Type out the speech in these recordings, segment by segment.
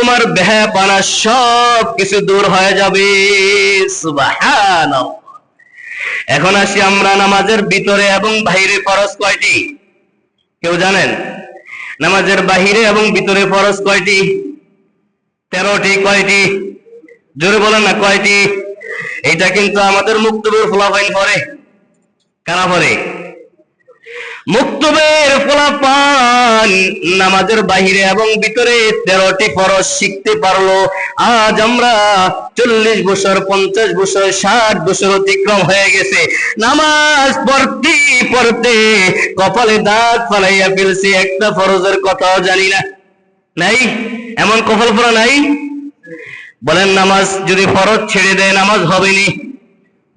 তোমার বেহায়াপনা সব কিছু দূর হয়ে যাবে। সুবহানাল্লাহ। এখন আসি আমরা নামাজের ভিতরে এবং বাহিরে ফরজ কয়টি কেউ জানেন? নামাজের বাহিরে এবং ভিতরে ফরজ কয়টি? 13টি। কয়টি? জোরে বলেন না কয়টি? এটা কিন্তু আমাদের মুক্তবের ফলাফল পড়ে। কারা পড়ে? মুক্তবের ফলাফল নামাজের বাহিরে এবং ভিতরে 13টি ফরজ শিখতে পারলো। আজ আমরা 40 বছর, 50 বছর, 60 বছর অতিক্রম হয়ে গেছে, নামাজ পড়তে পড়তে কপালে দাগ ফালাইয়া ফেলছি, একটা ফরজের কথাও জানি না। নাই এমন কপাল পড়া নাই? বলেন নামাজ যদি ফরজ ছেড়ে দেয় নামাজ হবে নি?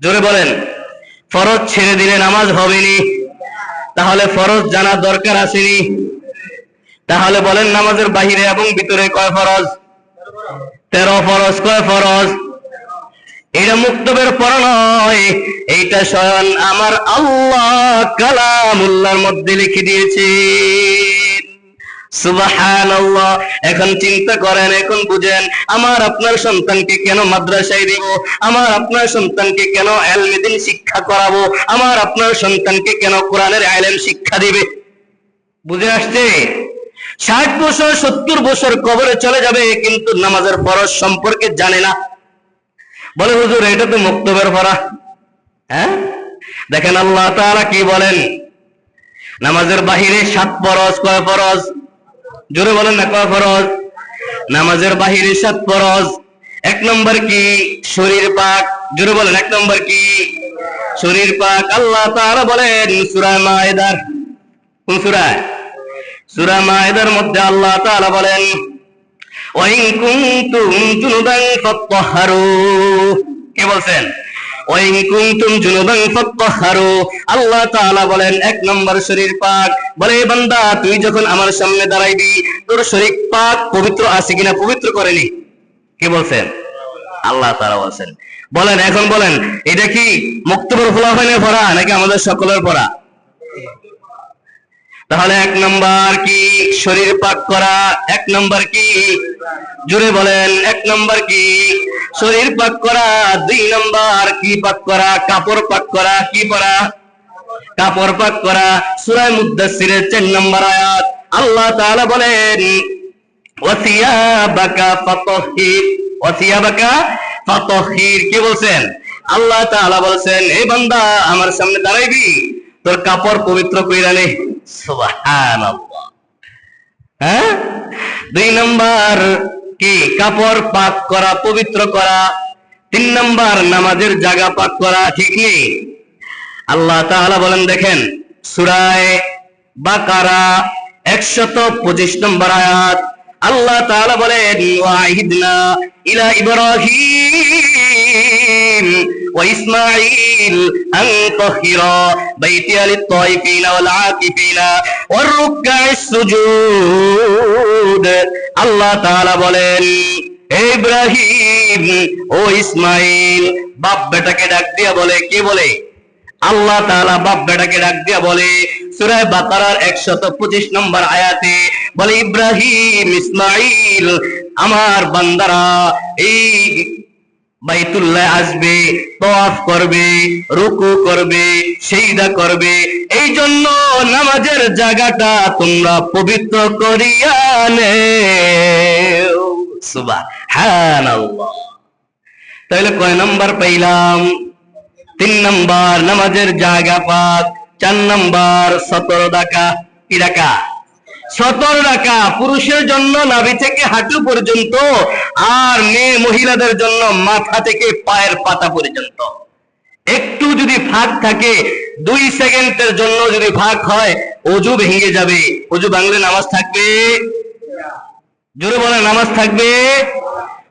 জোরে বলেন, ফরজ ছেড়ে দিলে নামাজ হবে নি? তাহলে ফরজ জানা দরকার আসেনি? তাহলে বলেন নামাজের বাহিরে এবং ভিতরে কয় ফরজ? 13 ফরজ। কয় ফরজ? এটা মুক্তবের পড়া নয়, এইটা স্বয়ং আমার আল্লাহ কালামুল্লাহর মধ্যে লিখে দিয়েছে। সুবহানাল্লাহ। এখন চিন্তা করেন, এখন বুঝেন, আমার আপনার সন্তানকে কেন মাদ্রাসায় দিব, আমার আপনার সন্তানকে কেন ইলমে দ্বীন শিক্ষা করাবো, আমার আপনার সন্তানকে কেন কোরআনের ইলম শিক্ষা দিবে? বুঝে আসছে? 60 বছর 70 বছর কবরে চলে যাবে কিন্তু নামাজের ফরজ সম্পর্কে জানে না। বলে হুজুর এটা তো মুক্তবের পড়া। হ্যাঁ, দেখেন আল্লাহ তাআলা কি বলেন, নামাজের বাহিরে 7 ফরজ। কয় ফরজ? জোরে বলেন না কয় ফরজ? নামাজের বাহিরে 7 ফরজ। 1 নম্বর কি? শরীর পাক। জোরে বলেন 1 নম্বর কি? শরীর পাক। আল্লাহ তাআলা বলেন সূরা মায়েদার, কোন সূরা? সূরা মায়েদার মধ্যে আল্লাহ তাআলা বলেন ওয়া ইন কুনতুম জুনুবান ফাত্তাহহারু। কে বলছেন? ওয়া ইন কুনতুম জুনুবান ফাত্তাহহারু। আল্লাহ তাআলা বলেন 1 নম্বর শরীর পাক। বলে বান্দা তুই যখন আমার সামনে দাঁড়াইবি তোর শরীর পাক পবিত্র আছে কিনা পবিত্র করে নি। কে বলছেন? আল্লাহ তাআলা বলেন। বলেন এখন বলেন এটা কি মুক্তবের ফলাফলের পড়া নাকি আমাদের সকলের পড়া? তাহলে 1 নম্বর কি? শরীর পাক করা। 1 নম্বর কি? জোরে বলেন 1 নম্বর কি? শরীর পাক করা। 2 নম্বর কি পাক করা? কাপড় পাক করা। কি পরা? কাপড় পাক করা। সূরা মুদ্দাসসিরের 4 নম্বর আয়াত আল্লাহ তাআলা বলেন ওয়াসিয়াবাকা ফাতাহহির। ওয়াসিয়াবাকা ফাতাহহির। কে বলছেন? আল্লাহ তাআলা বলছেন এই বান্দা আমার সামনে দাঁড়াইবি তোর কাপড় পবিত্র কইরা নে। সুবহানাল্লাহ। হ্যাঁ, 2 নম্বর কি? কাপড় পাক করা, পবিত্র করা। 3 নম্বর নামাজের জায়গা পাক করা। ঠিক নেই? আল্লাহ তাআলা বলেন দেখেন সূরা বাকারা 125 নম্বর আয়াত আল্লাহ তাআলা বলেন ওয়াহিদনা ইলা ইব্রাহিম ওয়া ইসমাঈল আন তাহিরা বাইতিয়া লিত-তাইফিনা ওয়াল আকিফিনা ওয়ার রুকআইস সুজুদ। আল্লাহ তাআলা বলেন ইব্রাহিম ও ইসমাঈল, বাপ বেটাকে ডাক দিয়া বলে। কে বলে? আল্লাহ তাআলা বাপ বেটাকে ডাক দিয়া বলে সূরা বাকারার 125 নম্বর আয়াতে বলে ইব্রাহিম ইসমাঈল আমার বান্দারা এই বাইতুল্লাহ আসবে, তাওয়াফ করবে, রুকু করবে, সিজদা করবে, এই জন্য নামাজের জায়গাটা তোমরা পবিত্র করিয়া নেও। সুবহানাল্লাহ। তাহলে কয় নাম্বার পাইলাম? 3 নম্বর নামাজের জায়গা পাক। 4 নম্বর 17 রাকা। কি রাকা? 17 রাকা। পুরুষের জন্য নাভি থেকে হাঁটু পর্যন্ত, আর মেয়ে মহিলাদের জন্য মাথা থেকে পায়ের পাতা পর্যন্ত। একটু যদি ফাঁক থাকে 2 সেকেন্ডের জন্য যদি ফাঁক হয় ওযু ভেঙে যাবে। ওযু ভাঙলে নামাজ থাকবে? জোরে বলে নামাজ থাকবে?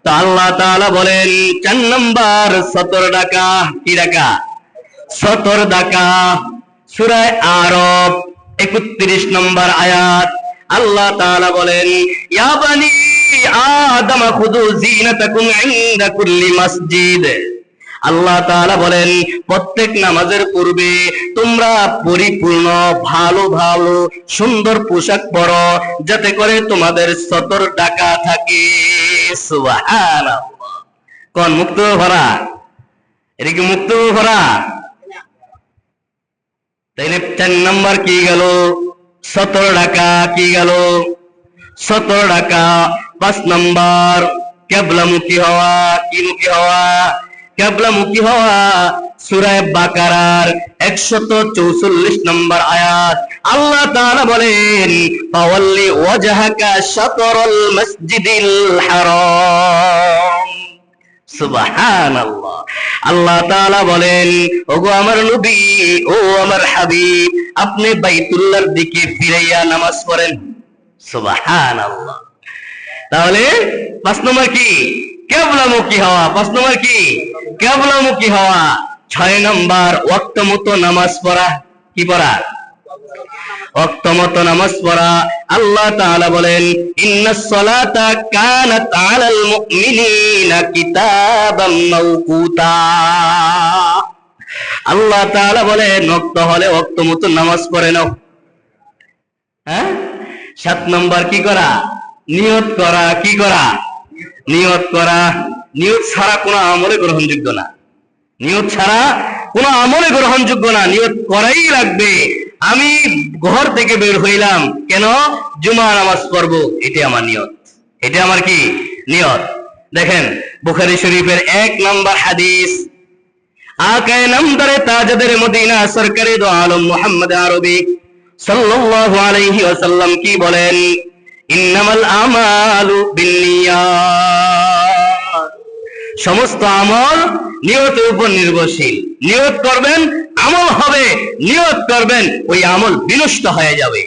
তো আল্লাহ তাআলা বলেন 4 নম্বর 17 রাকা। কি রাকা? 17 রাকা। সূরা আরব 31 নম্বর আয়াত আল্লাহ তাআলা বলেন ইয়া বানি আদম খুযু যিনাতাকুম ইনদা কুল্লি মসজিদ। আল্লাহ তাআলা বলেন প্রত্যেক নামাজের পূর্বে তোমরা পরিপূর্ণ ভালো ভালো সুন্দর পোশাক পরো যাতে করে তোমাদের 17 টাকা থাকে। সুবহানাল্লাহ। কোন মুক্ত ভরা? এটা কি মুক্ত ভরা? তাইলে 4 নাম্বার কি গেল? 17 টাকা কি গেল? 17 টাকা। 5 নাম্বার কিবলামুখী হওয়া। কি মুখী হওয়া? কিবলামুখী হওয়া। সূরা বাকারার 144 নম্বর আয়াত আল্লাহ তাআলা বলেন, ফাওয়াল্লি ওয়াজহাকা শাতরাল মসজিদিল হারাম। সুবহানাল্লাহ। আল্লাহ তাআলা বলেন, ওগো আমার নবী, ও আমার হাবিব, আপনি বাইতুল্লাহর দিকে ফিরাইয়া নামাজ পড়েন। সুবহানাল্লাহ। তাহলে 5 নম্বর কি? কিবলামুখী হওয়া। 5 নম্বর কি? কিবলামুখী হওয়া। 6 নম্বর ওয়াক্ত মতো নামাজ পড়া। কি পড়া? ওয়াক্ত মতো নামাজ পড়া। আল্লাহ তাআলা বলেন, ইন্নাস সালাতা কানাত আলাল মুমিনিনা কিতাবাম মাওকুতা। আল্লাহ তাআলা বলেন, ওয়াক্ত হলে ওয়াক্ত মতো নামাজ পড়ে নাও। হ্যাঁ? 7 নম্বর কি করা? নিয়ত করা। কি করা? নিয়ত করা। নিয়ত ছাড়া কোনো আমলে গ্রহণযোগ্য না। নিয়ত ছাড়া কোনো আমলে গ্রহণযোগ্য না। নিয়ত করাই লাগবে। আমি ঘর থেকে বের হইলাম কেন? জুমা নামাজ পড়বো। এটা আমার নিয়ত। এটা আমার কি? নিয়ত। দেখেন বুখারী শরীফের 1 নম্বর হাদিস, আকায়ে নামদারে তাজদারে মদিনা সরকারে দো আলম মুহাম্মদ আরবি সাল্লাল্লাহু আলাইহি ওয়াসাল্লাম কি বলেন? ইন্নামাল আমালু বিন্নিয়াত। সমস্ত আমল নিয়তের উপর নির্ভরশীল। নিয়ত করবেন, আমল হবে। নিয়ত করবেন, ওই আমল বিনষ্ট হয়ে যাবে।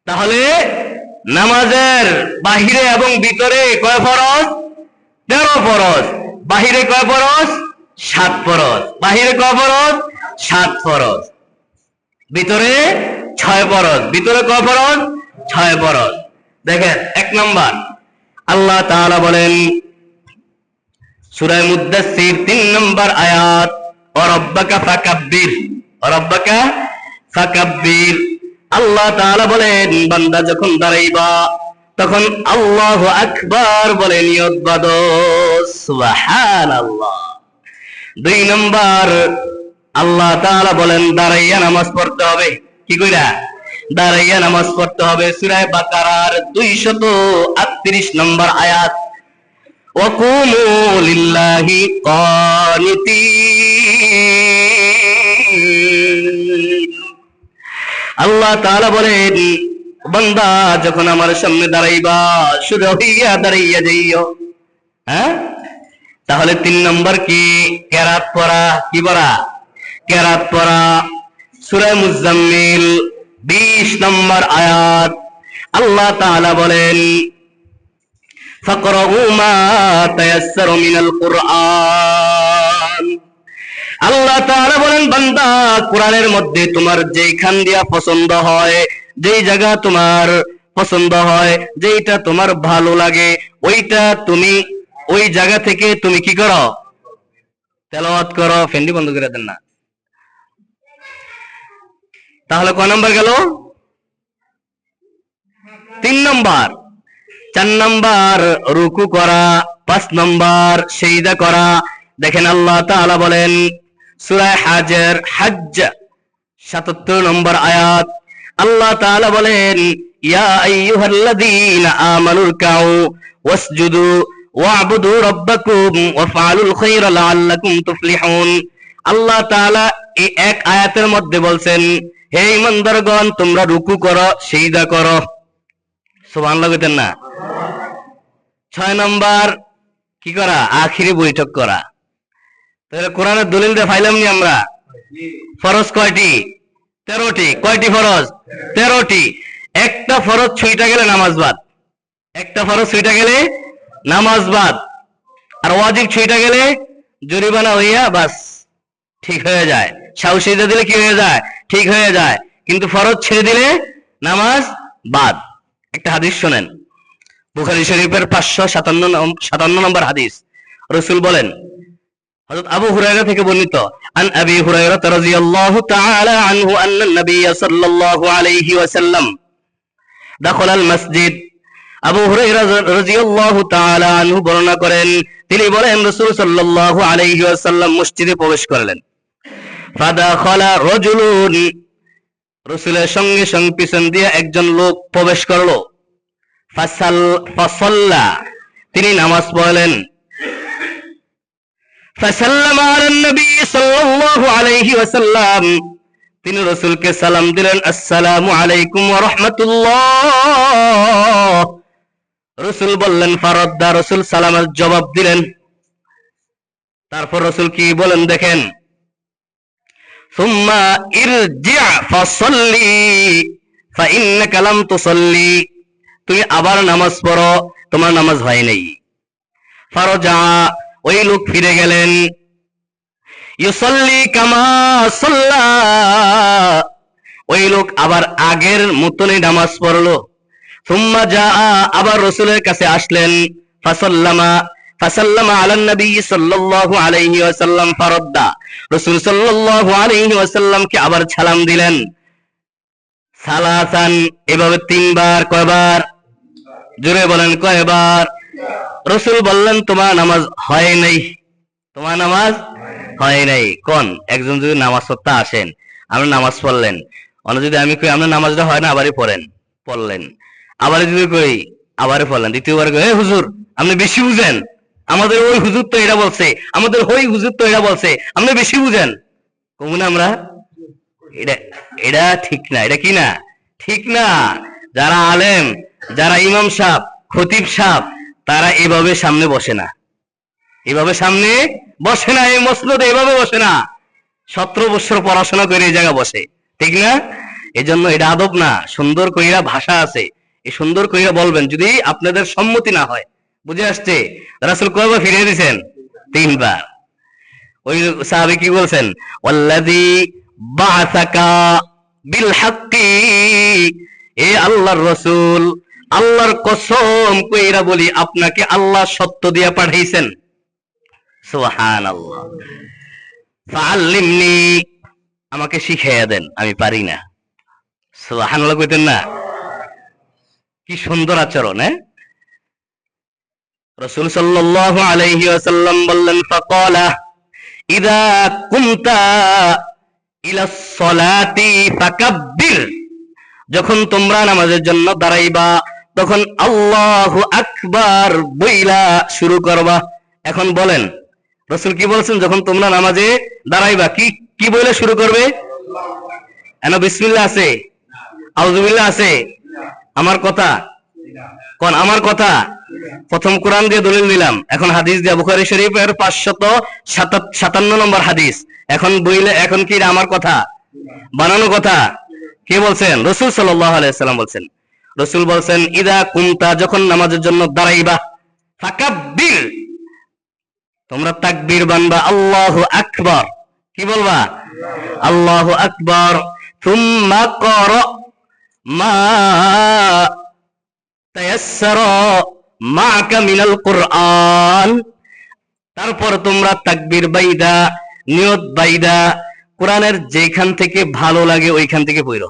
তাহলে নামাজের বাহিরে এবং ভিতরে কয় ফরজ? 13 ফরজ। বাহিরে কয় ফরজ? 7 ফরজ। বাহিরে কয় ফরজ? 7 ফরজ। ভিতরে 6 ফরজ। ভিতরে কয় ফরজ? 6 ফরজ। দেখেন 1 নাম্বার আল্লাহ তাআলা বলেন সূরা মুদ্দাসসির 3 নম্বর আয়াত, ওয়া রাব্বাকা ফাকাব্বির। ওয়া রাব্বাকা ফাকাব্বির। আল্লাহ তাআলা বলেন, বান্দা যখন দাঁড়াইবা তখন আল্লাহু আকবার বলে নিয়ত বাঁধো। সুবহানাল্লাহ। 2 নম্বর আল্লাহ তাআলা বলেন, দাঁড়াইয়া নামাজ পড়তে হবে। কি কইরা? দাঁড়াইয়া নামাজ পড়তে হবে। সূরা বাকারার 238 নম্বর আয়াত, ওয়াকুমু লিল্লাহি কানিতিন। আল্লাহ তাআলা বলেন, বান্দা যখন আমার সামনে দাঁড়াইবা শুধু হইয়া দাঁড়াইয়া যাইও। হ্যাঁ? তাহলে 3 নম্বর কি? কেরাত পড়া। কি পড়া? কেরাত পড়া। সূরা মুজাম্মিল 20 নম্বর আয়াত আল্লাহ তাআলা বলেন, ফাকরাউ মা তায়াসসারা মিনাল কুরআন। আল্লাহ তাআলা বলেন, বান্দা কোরআনের মধ্যে তোমার যেইখান দিয়া পছন্দ হয়, যেই জায়গা তোমার পছন্দ হয়, যেইটা তোমার ভালো লাগে, ওইটা তুমি ওই জায়গা থেকে তুমি কি করো? তেলাওয়াত করো। ফেন্ডি বন্ধ করে দেন না। তাহলে কয় নাম্বার গেল? 3 নাম্বার। 4 নাম্বার রুকু করা। 5 নাম্বার সিজদা করা। দেখেন আল্লাহ তাআলা বলেন সূরা হাজর 77 নম্বর আয়াত আল্লাহ তাআলা বলেন, ইয়া আইয়ুহাল্লাযীনা আমানুর কাউ ওয়াসজুদু ওয়া'বুদু রাব্বাকুম ওয়াফআলুল খায়রা লাআল্লাকুম তুফলিহুন। আল্লাহ তাআলা এই এক আয়াতের মধ্যে বলছেন, হে ঈমানদারগণ, তোমরা রুকু করো, সিজদা করো। সুবহানাল্লাহ কইতেন না? 6 নাম্বার কি করা? আখিরি বৈঠক করা। তাহলে কোরআনের দলিল দিয়ে পাইলাম নি আমরা? ফরজ কয়টি? 13টি। কয়টি ফরজ? 13টি। একটা ফরজ ছুঁইটা গেলে নামাজ বাদ। একটা ফরজ ছুঁইটা গেলে নামাজ বাদ। আর ওয়াজিব ছুঁইটা গেলে জরিমানা হইয়া বাস ঠিক হয়ে যায়। সাহু সিজদা দিলে কি হয়ে যায়? ঠিক হয়ে যায়। কিন্তু ফরজ ছেড়ে দিলে নামাজ বাদ। একটা হাদিস শুনেন, বুখারী শরীফের 557 নম্বর হাদিস। রাসূল বলেন, হযরত আবু হুরায়রা থেকে বর্ণিত, আন আবি হুরায়রা রাদিয়াল্লাহু তাআলা আনহু আন্না নবী সাল্লাল্লাহু আলাইহি ওয়াসাল্লাম দাখালাল মসজিদ। আবু হুরায়রা রাদিয়াল্লাহু তাআলা আনহু বর্ণনা করেন, তিনি বলেন রাসূল সাল্লাল্লাহু আলাইহি ওয়াসাল্লাম মসজিদে প্রবেশ করলেন। ফাদাখালা রাজুলুন, রাসূলের সঙ্গে সঙ্গে পিছন দিয়ে একজন লোক প্রবেশ করলো। ফাসাল্লা, তিনি নামাজ পড়লেন। ফাসাল্লামা আলান নবী সাল্লাল্লাহু আলাইহি ওয়াসাল্লাম, তিনি রাসূলকে সালাম দিলেন, আসসালামু আলাইকুম ওয়া রাহমাতুল্লাহ। রাসূল বললেন ফারাদ্দা, রাসূল সালামের জবাব দিলেন। তারপর রাসূল কি বলেন দেখেন, সুম্মা ইরজি' ফাসাল্লি ফাইন্নাকা লাম তুসাল্লি, তুমি আবার নামাজ পড়ো, তোমার নামাজ হয় নাই। ফারাজা, ওই লোক ফিরে গেলেন। ইউসাল্লি কামা সাল্লা, ওই লোক আবার আগের মতনই নামাজ পড়লো। সুম্মা জা, আবার রাসূলের কাছে আসলেন। ফাসাল্লামা আলান নবী সাল্লাল্লাহু আলাইহি ওয়াসাল্লাম ফারাদ্দা, রাসূল সাল্লাল্লাহু আলাইহি ওয়াসাল্লামকে আবার সালাম দিলেন। সালাসান, এভাবে তিনবার। কয়বার? জোরে বলেন কয়বার? রাসূল বললেন তোমার নামাজ হয় নাই, তোমার নামাজ হয় নাই। কোন একজন যদি নামাজ পড়তে আসেন, আপনি নামাজ পড়লেন, অন্য যদি আমি কই আপনার নামাজটা হয় না, আবারই পড়লেন, আবার যদি কই আবারই পড়লেন, দ্বিতীয়বার কই হুজুর আপনি বেশি বুঝেন, আমাদের ওই হুজুর তো এটা বলছে, আমাদের ওই হুজুর তো এটা বলছে, আপনি বেশি বুঝেন, কমু না আমরা? এটা ঠিক না, এটা কি না? ঠিক না। যারা আলেম, যারা ইমাম সাহেব, খতিব সাহেব, তারা এভাবে সামনে বসে না, এভাবে সামনে বসে না, এই মসনদে এভাবে বসে না। 17 বছর পড়াশোনা করে এই জায়গা বসে, ঠিক না? এজন্য এটা আদব না। সুন্দর কইরা ভাষা আছে, এই সুন্দর কইরা বলবেন, যদি আপনাদের সম্মতি না হয়। বুঝে আসছে? রাসূল কয়বার ফিরিয়ে দিয়েছেন? 3 বার। ওই সাহাবী কি বলছেন? ওয়াল্লাযী বা'সাকা বিল হাক্কি, এ আল্লাহর রাসূল, আল্লাহর কসম কইরা বলি, আপনাকে আল্লাহ সত্য দিয়া পাঠাইছেন। সুবহানাল্লাহ। ফাআল্লিমনি, আমাকে শিখাইয়া দেন, আমি পারি না। সুবহানাল্লাহ কইতেন না? কি সুন্দর আচরণ। রাসূল সাল্লাল্লাহু আলাইহি ওয়াসাল্লাম বললেন, ফাকালা ইযা কুনতা ইলা সলাতি ফাকাব্বির, যখন তোমরা নামাজের জন্য দাঁড়াইবা, তখন আল্লাহু আকবার বইলা শুরু করবা। এখন বলেন রাসূল কি বলছেন? যখন তোমরা নামাজে দাঁড়াইবা কি কি বলে শুরু করবে? এনা বিসমিল্লাহ আছে, আউযুবিল্লাহ আছে? আমার কথা কোন? আমার কথা। প্রথম কোরআন দিয়ে দলিল দিলাম, এখন হাদিস দিয়ে, বুখারী শরীফের 557 নম্বর হাদিস। এখন বইলে, এখন কি আমার কথা? বানানো কথা? কে বলছেন? রাসূল সাল্লাল্লাহু আলাইহি ওয়াসাল্লাম বলছেন। রাসূল বলছেন ইদা কুনতা, যখন নামাজের জন্য দাঁড়াইবা, ফাকাব্বির, তোমরা তাকবীর বানবা, আল্লাহু আকবার। কি বলবা? আল্লাহু আকবার। সুম্মা ক্রা মা তায়াসসারা মা'কা মিনাল কুরআন, তারপর তোমরা তাকবীর বাইদা, নিয়ত বাইদা, কোরআনের যেখান থেকে ভালো লাগে ওইখান থেকে পড়ো,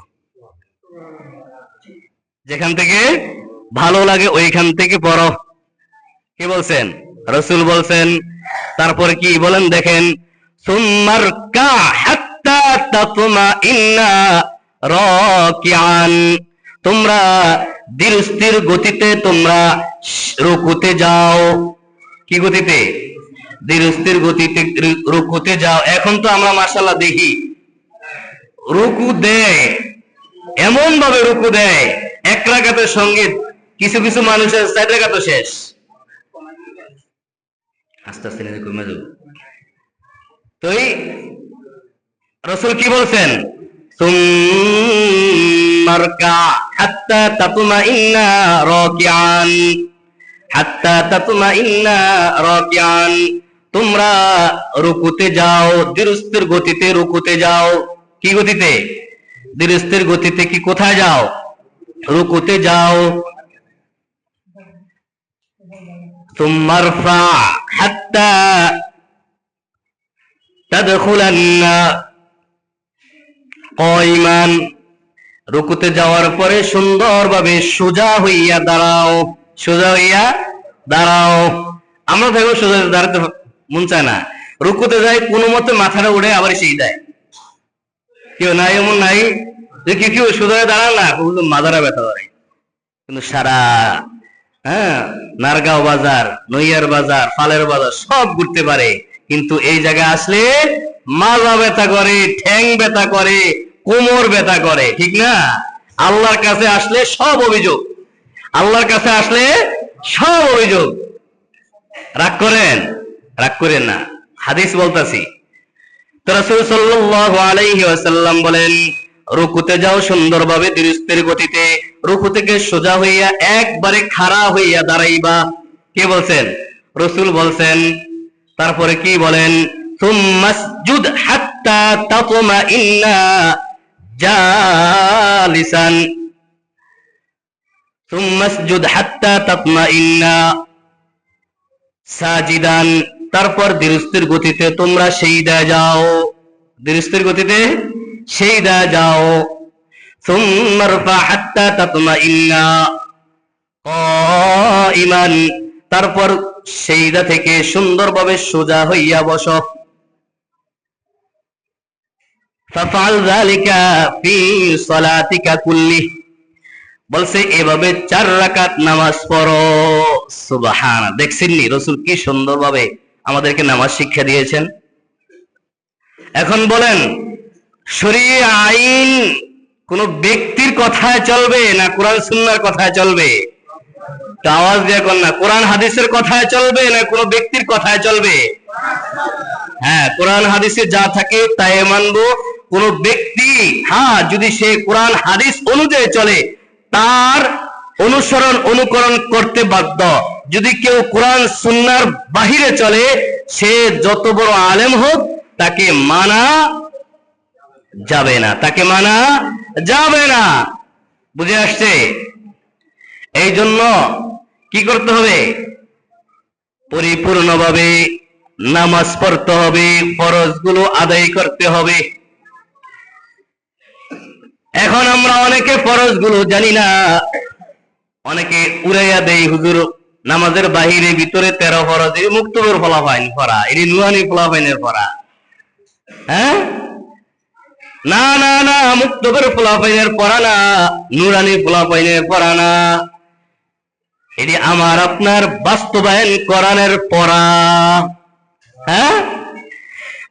যেখান থেকে ভালো লাগে ওইখান থেকে পড়ো। কি বলছেন? রাসূল বলছেন। তারপর কি বলেন দেখেন, সুম্মারকা হাত্তা তাতমাইন্না রাকিআন, তোমরা ধীরস্থির গতিতে তোমরা রুকুতে যাও। কি গতিতে? ধীরস্থির গতিতে রুকুতে যাও। এখন তো আমরা মাশাআল্লাহ দেখি রুকু দেয়, এমন ভাবে রুকু দেয়, এক রাকাতের সঙ্গে কিছু কিছু মানুষের 4 রাকাতও শেষ। আস্তে আস্তে নিয়ে কমে যাবে। তো রাসূল কি বলছেন? সুম্মারকা হাত্তা তাতমাইন্না রাকিআন, হাত্তা তাতমাইন্না রাকিআন, তোমরা রুকুতে যাও, ধীরস্থির গতিতে রুকুতে যাও। কি গতিতে? ধীরস্থির গতিতে। কি কোথায় যাও? রুকুতে যাও। সুম্মারফা হাত্তা তাদখুলান্না কায়মান, রুকুতে যাওয়ার পরে সুন্দরভাবে সোজা হইয়া দাঁড়াও। সোজা হইয়া দাঁড়াও। আমরা দেখো সোজা দাঁড়াতে মন চায় না, রুকুতে যাই কোনো মতে মাথাটা উঠে আবার সেই দেয়। কেউ নাই এমন নাই যে কেউ সোজা হয়ে দাঁড়ান না, মাথাটা ব্যথা করে। কিন্তু সারা নারগাঁও বাজার, নইয়ার বাজার, ফালের বাজার সব ঘুরতে পারে, কিন্তু এই জায়গায় আসলে মাজা ব্যথা করে, ঠ্যাং ব্যথা করে, কোমর ব্যথা করে, ঠিক না? আল্লাহর কাছে আসলে সব অভিযোগ, আল্লাহর কাছে আসলে সব অভিযোগ। রাগ করেন? রাগ করেন না, হাদিস বলতাছি। তো রাসূল সাল্লাল্লাহু আলাইহি ওয়াসাল্লাম বলেন, রুকুতে যাও সুন্দরভাবে ধীরস্থির গতিতে, রুকু থেকে সোজা হইয়া একবারে খাড়া হইয়া দাঁড়াইবা। কে বলছেন? রাসূল বলছেন। তারপরে কি বলেন? সুম্মাসজুদ হাত্তা তাতমাইন্না জালিসান, সুম্মাসজুদ হাত্তা তাতমাইন্না সাজিদান। তারপর ধীরস্থির গতিতে তোমরা সিজদা যাও, ধীরস্থির গতিতে সিজদা যাও। সুম্মা রফা হাত্তা তাতমাইন্না কাইমান, তারপর সিজদা থেকে সুন্দরভাবে সোজা হইয়া বসো। ফাফআল যালিকা ফি সালাতিকা কুল্লি, বলছে এভাবে 4 রাকাত নামাজ পড়ো। সুবহানাল্লাহ। দেখছেন নি রাসূল কি সুন্দরভাবে আমাদেরকে নামাজ শিক্ষা দিয়েছেন। এখন বলেন, শরীয়ত আইন কোন ব্যক্তির কথায় চলবে না কোরআন সুন্নাহর কথায় চলবে? তো আওয়াজ দিয়ে কোন না, কোরআন হাদিসের কথায় চলবে না কোন ব্যক্তির কথায় চলবে? হ্যাঁ, কোরআন হাদিসে যা থাকে তাই মানবো। কোন ব্যক্তি যদি সে কোরআন হাদিস অনুযায়ী চলে তার অনুসরণ অনুকরণ করতে বাধ্য। যদি কেউ কোরআন সুন্নাহর বাহিরে চলে, সে যত বড় আলেম হোক তাকে মানা যাবে না, তাকে মানা যাবে না। বুঝে আসছে? এই জন্য কি করতে হবে? পরিপূর্ণভাবে নামাজ পড়তে হবে, ফরজগুলো আদায় করতে হবে। এখন আমরা অনেকে ফরজগুলো জানি না, অনেকে উড়াইয়া দেই, হুজুর নামাজের বাহিরে ভিতরে 13 ফরজ, এই মুক্তবর ফলাফাইন পড়া, এটি নুরানি ফলাফাইনের পড়া। হ্যাঁ, না না না, মুক্তবর ফলাফাইনের পড়া না, নুরানি ফলাফাইনের পড়া না, এটি আমার আপনার বাস্তবায়ন কোরআনের পড়া। হ্যাঁ,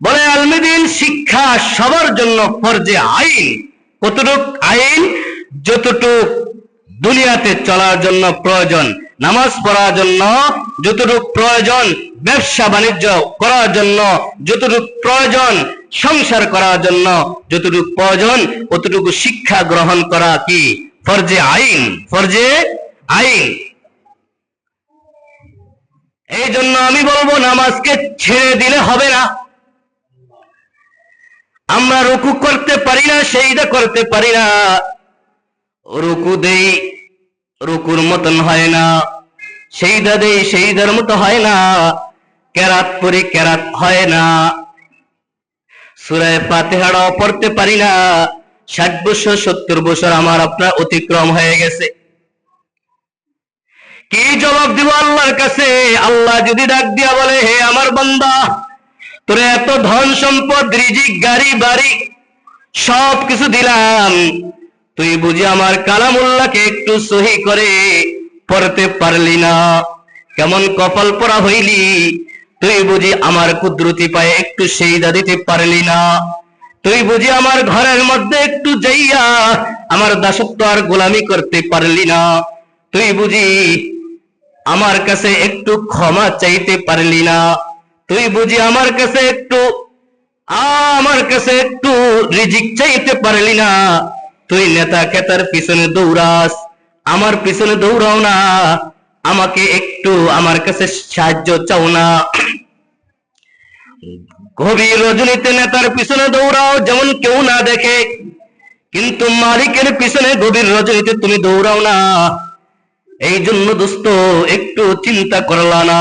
বলে আলমদিন শিক্ষা সবার জন্য ফরজে আইন। কতটুক আইন? যতটুক দুনিয়াতে চলার জন্য প্রয়োজন, নামাজ পড়ার জন্য যতটুক প্রয়োজন, ব্যবসা বাণিজ্য করার জন্য যতটুক প্রয়োজন, সংসার করার জন্য যতটুক প্রয়োজন, ততটুকু শিক্ষা গ্রহণ করা কি ফরজে আইন, ফরজে আইন। এই জন্য আমি বলবো নামাজকে ছেড়ে দিলে হবে না। আমরা রুকু করতে পারি না, সিজদা করতে পারি না, রুকু দেই রুকুর মতন হয় না, সিজদা দেই সিজদার মতো হয় না, কেরাত পড়ি কেরাত হয় না, সূরা ফাতিহাও পড়তে পারি না। 60 বছর 70 বছর আমার আপনার অতিক্রম হয়ে গেছে। কি জবাব দিব আল্লাহর কাছে? আল্লাহ যদি ডাক দিয়া বলে, হে আমার বান্দা, তোর এত ধন সম্পদ, রিজিক, গাড়ি বাড়ি সব কিছু দিলাম, তুই বুঝি আমার কালামুল্লাহকে একটু সহি করে পড়তে পারলি না? কেমন কপাল পোড়া হইলি? তুই বুঝি আমার কুদরতি পায়ে একটু সিজদা দিতে পারলি না? তুই বুঝি আমার ঘরের মধ্যে একটু যাইয়া আমার দাসত্ব আর গোলামি করতে পারলি না? তুই বুঝি আমার কাছে একটু ক্ষমা চাইতে পারলি না? তুই বুঝি আমার কাছে একটু রিজিক চাইতে পারলি না? তুই নেতা খেতার পিছনে দৌড়াস, আমার পিছনে দৌড়াও না, আমাকে একটু আমার কাছে সাহায্য চাও না? গভীর রজনীতে নেতার পিছনে দৌড়াও যেমন কেউ না দেখে, কিন্তু মালিকের পিছনে গভীর রজনীতে তুমি দৌড়াও না। এই জন্য দোস্ত একটু চিন্তা করলা না?